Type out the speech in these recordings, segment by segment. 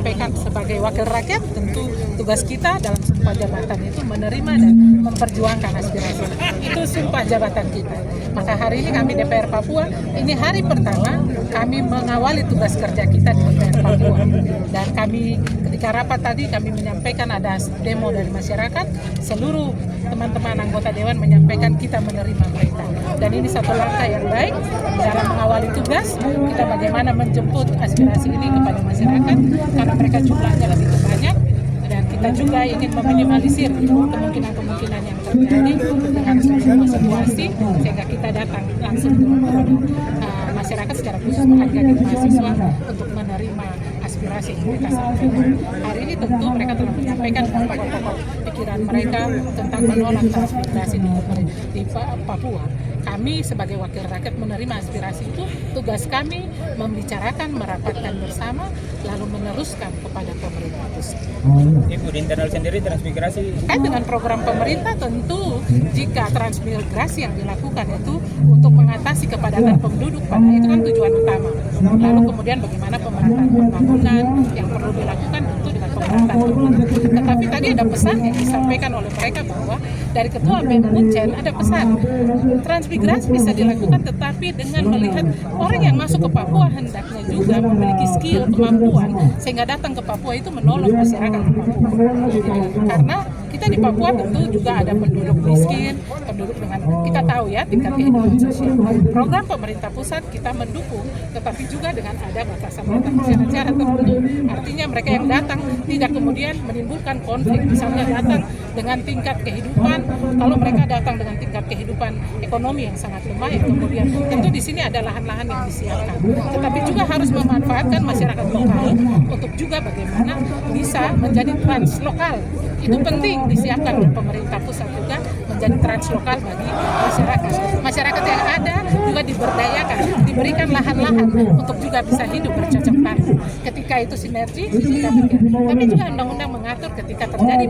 menyampaikan sebagai wakil rakyat, tentu tugas kita dalam sumpah jabatan itu menerima dan memperjuangkan aspirasi. Itu sumpah jabatan kita. Maka hari ini kami DPR Papua, ini hari pertama kami mengawali tugas kerja kita di DPR Papua. Dan kami ketika rapat tadi kami menyampaikan ada demo dari masyarakat, seluruh teman-teman anggota Dewan menyampaikan kita menerima mereka. Dan ini satu langkah yang baik dalam mengawali tugas, kita bagaimana menjemput aspirasi ini kepada masyarakat, karena mereka jumlahnya lebih banyak. Dan kita juga ingin meminimalisir kemungkinan-kemungkinan yang terjadi dengan semua situasi, sehingga kita datang langsung kepada masyarakat secara khusus menghadirkan mahasiswa untuk menerima aspirasi yang mereka sampaikan. Hari ini tentu mereka telah menyampaikan pokok-pokok pikiran mereka tentang menolak transmigrasi di Papua. Kami sebagai wakil rakyat menerima aspirasi itu, tugas kami membicarakan, merapatkan bersama, lalu meneruskan kepada pemerintah pusat. Ibu, di internal sendiri transmigrasi? Kait dengan program pemerintah, tentu jika transmigrasi yang dilakukan itu untuk mengatasi kepadatan penduduk, pada itu kan tujuan utama. Lalu kemudian bagaimana pemerataan pembangunan yang perlu dilakukan tentu dengan pemerataan penduduk. Tetapi tadi ada pesan yang disampaikan oleh mereka bahwa dari Ketua BEM Uncen ada pesan transmigrasi bisa dilakukan, tetapi dengan melihat orang yang masuk ke Papua hendaknya juga memiliki skill, kemampuan, sehingga datang ke Papua itu menolong masyarakat di Papua. Karena kita di Papua tentu juga ada penduduk miskin, penduduk dengan, kita tahu ya, tingkat kehidupan sosial. Program pemerintah pusat kita mendukung, tetapi juga dengan ada batasan-batasan syarat-syarat tertentu. Artinya mereka yang datang tidak kemudian menimbulkan konflik, misalnya datang dengan tingkat kehidupan, kalau mereka datang dengan tingkat kehidupan ekonomi yang sangat lemah, ya kemudian tentu di sini ada lahan-lahan yang disiapkan. Tetapi juga harus memanfaatkan masyarakat lokal untuk juga bagaimana bisa menjadi translokal. Itu penting disiapkan oleh pemerintah pusat juga menjadi translokal bagi masyarakat. Masyarakat yang ada juga diberdayakan, diberikan lahan-lahan untuk juga bisa hidup bercocok tanam. Ketika itu sinergi, kita pikir. Tapi juga undang-undang mengatur ketika terjadi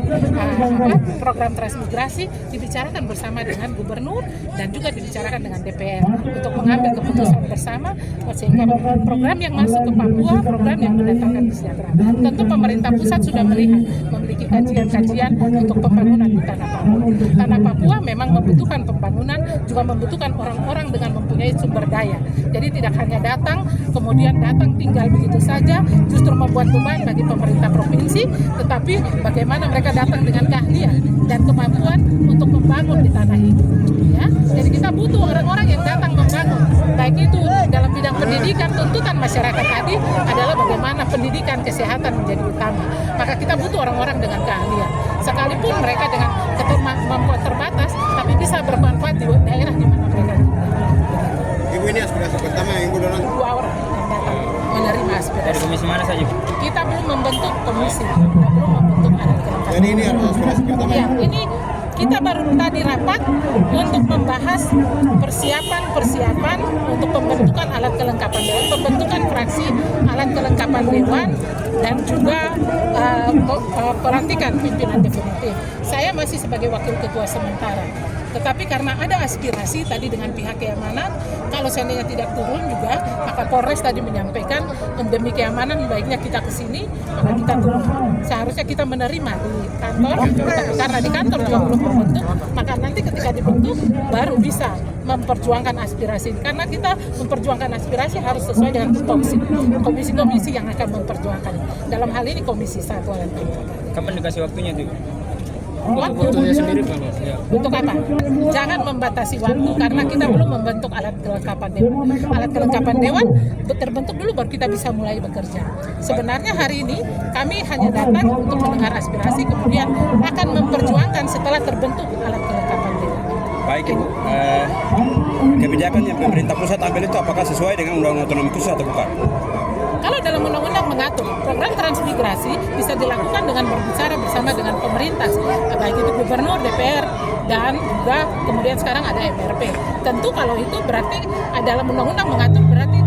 program transmigrasi dibicarakan bersama dengan gubernur dan juga dibicarakan dengan DPR untuk mengambil keputusan bersama, sehingga program yang masuk ke Papua, program yang mendatangkan kesejahteraan. Tentu pemerintah pusat sudah melihat, memiliki kajian-kajian untuk pembangunan di tanah Papua. Tanah Papua memang membutuhkan pembangunan, juga membutuhkan orang-orang dengan mempunyai sumber daya. Jadi tidak hanya datang, kemudian datang tinggal begitu saja, justru membuat beban bagi pemerintah provinsi, tetapi bagaimana mereka datang dengan keahlian dan kemampuan untuk membangun di tanah ini. Ya, jadi kita butuh orang-orang yang datang membangun, baik itu dalam bidang pendidikan. Tuntutan masyarakat tadi adalah bagaimana pendidikan kesehatan menjadi utama. Maka kita butuh orang-orang dengan keahlian. Sekalipun mereka dengan kemampuan terbatas, tapi bisa bermanfaat di daerah di mana mereka tinggal. Ibu, ini aspirasi pertama yang Ibu dorong? 2 orang yang datang menerima aspirasi. Dari komisi mana saja? Kita belum membentuk komisi, kita belum membentuk alat kelengkapan. Jadi ini adalah aspirasi pertama? Ya, ini kita baru tadi rapat untuk membahas persiapan untuk pembentukan alat kelengkapan dewan, pembentukan fraksi alat kelengkapan dewan, dan juga pelantikan pimpinan definitif. Saya masih sebagai wakil ketua sementara. Tetapi karena ada aspirasi tadi dengan pihak keamanan, kalau seandainya tidak turun juga, maka Polres tadi menyampaikan demi keamanan baiknya kita ke sini, maka kita turun. Seharusnya kita menerima di kantor, karena di kantor juga belum membentuk, maka nanti ketika dibentuk baru bisa memperjuangkan aspirasi. Karena kita memperjuangkan aspirasi harus sesuai dengan komisi-komisi yang akan memperjuangkan. Dalam hal ini Komisi 1 alat kelengkapan. Kapan dikasih waktunya tuh? Waktunya sendiri untuk apa? Jangan membatasi waktu karena kita belum membentuk alat kelengkapan dewan. Alat kelengkapan dewan terbentuk dulu baru kita bisa mulai bekerja. Sebenarnya hari ini kami hanya datang untuk mendengar aspirasi, kemudian akan memperjuangkan setelah terbentuk alat kelengkapan dewan. Baik Ibu, kebijakan yang pemerintah pusat ambil itu apakah sesuai dengan undang-undang otonomi khusus atau bukan? Kalau dalam undang-undang mengatur program transmigrasi bisa dilakukan dengan berbicara bersama dengan pemerintah, baik itu gubernur, DPR, dan juga kemudian sekarang ada MRP. Tentu kalau itu berarti dalam undang-undang mengatur berarti